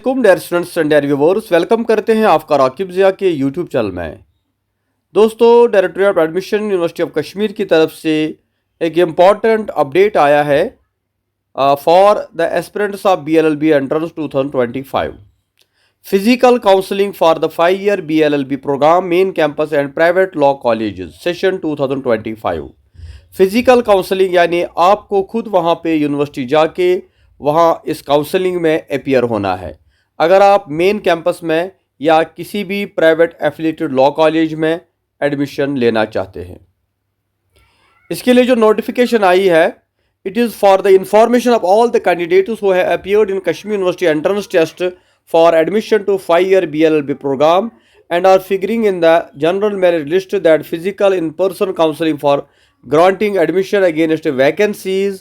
वालेकुम dear students and dear viewers, welcome करते हैं आपका राकिब ज़िया के यूट्यूब चैनल में। दोस्तों, directorate of admission university of Kashmir की तरफ से एक इम्पॉर्टेंट अपडेट आया है for the aspirants of BLLB entrance 2025। Physical counselling for the 5 year BLLB programme main campus and private law colleges session 2025। Physical counselling यानी आपको खुद वहाँ पे यूनिवर्सिटी जाके वहाँ इस काउंसलिंग में अपीयर होना है। अगर आप मेन कैंपस में या किसी भी प्राइवेट एफिलिएटेड लॉ कॉलेज में एडमिशन लेना चाहते हैं, इसके लिए जो नोटिफिकेशन आई है, it is for the information of all the candidates who have appeared in Kashmir university entrance test for admission to 5 year BLLB programme and are figuring in the general merit list that physical in-person counseling for granting admission against vacancies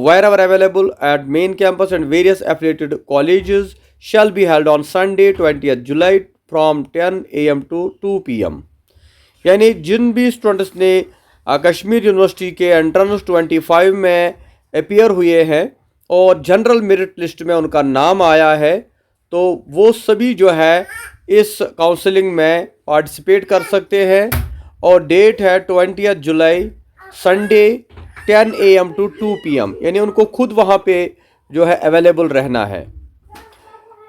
wherever available at main campus and various affiliated colleges shall be held on Sunday 20th July from 10 AM to 2 PM। यानी जिन भी students ने Kashmir university के entrance 25 में appear हुए हैं और general merit list में उनका नाम आया है, तो वो सभी जो है इस काउंसलिंग में पार्टिसिपेट कर सकते हैं। और डेट है 20 जुलाई संडे 10 AM to 2 PM, यानी उनको खुद वहाँ पे जो है अवेलेबल रहना है।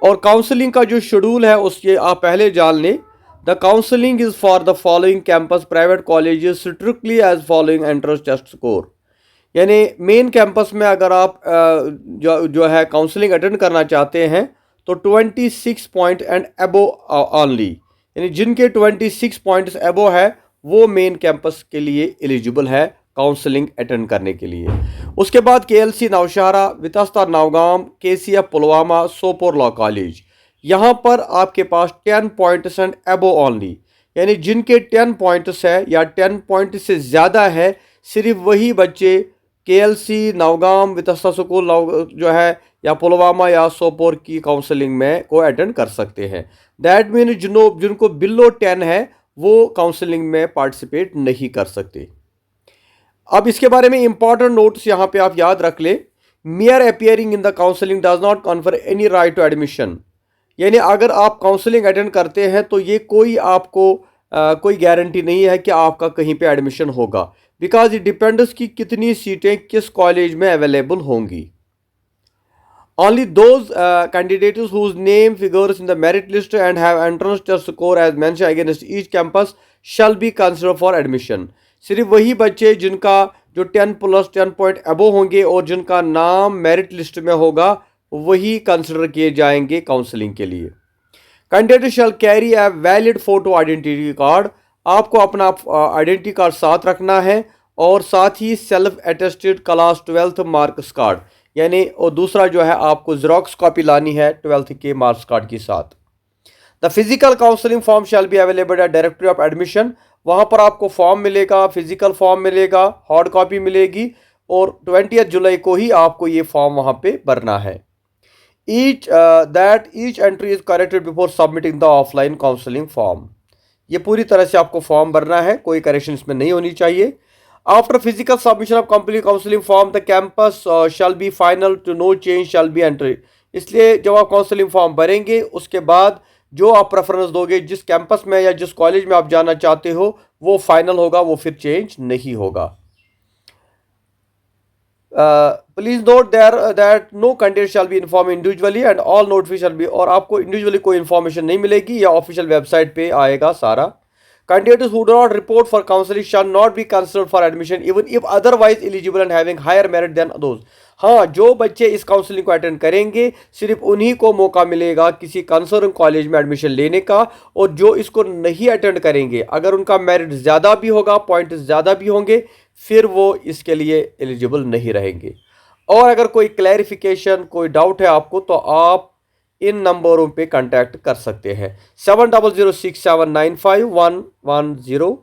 और काउंसलिंग का जो शेड्यूल है उसके आप पहले जान लें। The counselling is for the following campus private colleges strictly as following entrance test score. यानी मेन कैंपस में अगर आप जो है काउंसलिंग अटेंड करना चाहते हैं तो 26 पॉइंट एंड एबो ऑनली, यानी जिनके 26 पॉइंट्स एबो है वो मेन कैंपस के लिए एलिजिबल है काउंसलिंग अटेंड करने के लिए। उसके बाद KLC Naushahra, Vitasta Naugam, KCF Pulwama, Sopore law college, यहाँ पर आपके पास 10 पॉइंट्स एंड एबो ऑनली, यानी जिनके 10 पॉइंट्स है या 10 पॉइंट से ज़्यादा है, सिर्फ वही बच्चे KLC नौगाम, वितस्ता स्कूल जो है या पुलवामा या सोपोर की काउंसलिंग में को अटेंड कर सकते हैं। दैट मीन जिनको बिलो 10 है वो काउंसलिंग में पार्टिसिपेट नहीं कर सकते। अब इसके बारे में इंपॉर्टेंट नोट्स यहाँ पे आप याद रख ले। Mere appearing in the counselling does not confer any right to admission, यानी अगर आप काउंसलिंग अटेंड करते हैं तो ये कोई आपको कोई गारंटी नहीं है कि आपका कहीं पे एडमिशन होगा, बिकॉज इट डिपेंड्स कि कितनी सीटें किस कॉलेज में अवेलेबल होंगी। Only those candidates whose name figures in the merit list and have entrance test score as mentioned against each campus shall be considered for admission। सिर्फ वही बच्चे जिनका जो 10+10 पॉइंट अबो होंगे और जिनका नाम मेरिट लिस्ट में होगा वही कंसिडर किए जाएंगे काउंसलिंग के लिए। Candidate shall carry a valid photo identity card, आपको अपना आइडेंटिटी कार्ड साथ रखना है और साथ ही self attested class 12th marks card, यानी और दूसरा जो है आपको ज़ेरॉक्स कॉपी लानी है 12th के मार्क्स कार्ड के साथ। The physical counselling form shall be available at directory of admission, वहाँ पर आपको फॉर्म मिलेगा, फिजिकल फॉर्म मिलेगा, हार्ड कॉपी मिलेगी और 20 जुलाई को ही आपको ये फॉर्म वहाँ पे भरना है। Each entry is corrected before submitting the offline counselling form, ये पूरी तरह से आपको फॉर्म भरना है, कोई करेक्शन इसमें नहीं होनी चाहिए। After physical submission of complete counseling form, the campus shall be final to no change shall be entered। इसलिए जब आप काउंसलिंग फॉर्म भरेंगे उसके बाद जो आप प्रेफरेंस दोगे, जिस कैंपस में या जिस कॉलेज में आप जाना चाहते हो वो फाइनल होगा, वो फिर चेंज नहीं होगा। Please note that no candidate shall be inform individually and all notification shall be, और आपको इंडिविजुअली कोई इन्फॉर्मेशन नहीं मिलेगी, या ऑफिशियल वेबसाइट पे आएगा सारा। Candidates who do not report for counseling shall not be considered for admission even if otherwise eligible and having higher merit than those। हाँ, जो बच्चे इस काउंसलिंग को अटेंड करेंगे सिर्फ उन्हीं को मौका मिलेगा किसी कंसर्न कॉलेज में एडमिशन लेने का, और जो इसको नहीं अटेंड करेंगे अगर उनका मेरिट ज़्यादा भी होगा, पॉइंट ज़्यादा भी होंगे, फिर वो इसके लिए एलिजिबल नहीं रहेंगे। और अगर कोई क्लैरिफिकेशन, कोई डाउट है आपको, तो आप इन नंबरों पे कांटेक्ट कर सकते हैं 7006795110,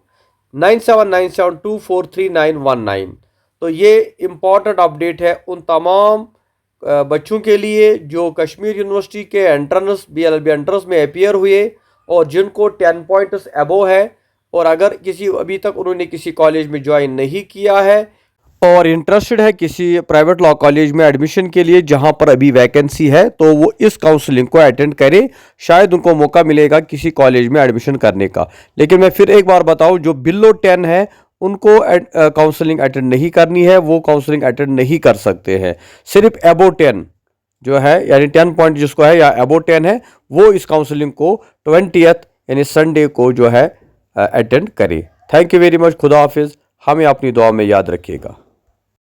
9797243919। तो ये इम्पॉर्टेंट अपडेट है उन तमाम बच्चों के लिए जो कश्मीर यूनिवर्सिटी के एंट्रेंस BLLB एंट्रेंस में अपीयर हुए और जिनको 10 पॉइंट्स एबो है, और अगर अभी तक उन्होंने किसी कॉलेज में ज्वाइन नहीं किया है और इंटरेस्टेड है किसी प्राइवेट लॉ कॉलेज में एडमिशन के लिए जहां पर अभी वैकेंसी है, तो वो इस काउंसलिंग को अटेंड करें, शायद उनको मौका मिलेगा किसी कॉलेज में एडमिशन करने का। लेकिन मैं फिर एक बार बताऊं, जो बिलो 10 है उनको काउंसलिंग अटेंड नहीं करनी है, वो काउंसलिंग अटेंड नहीं कर सकते हैं। सिर्फ अबो 10 जो है, यानी 10 पॉइंट जिसको है या अबो 10 है, वो इस काउंसलिंग को 20th यानी संडे को जो है अटेंड करें। Thank you very much. खुदा हाफिज़। हमें अपनी दुआ में याद रखिएगा।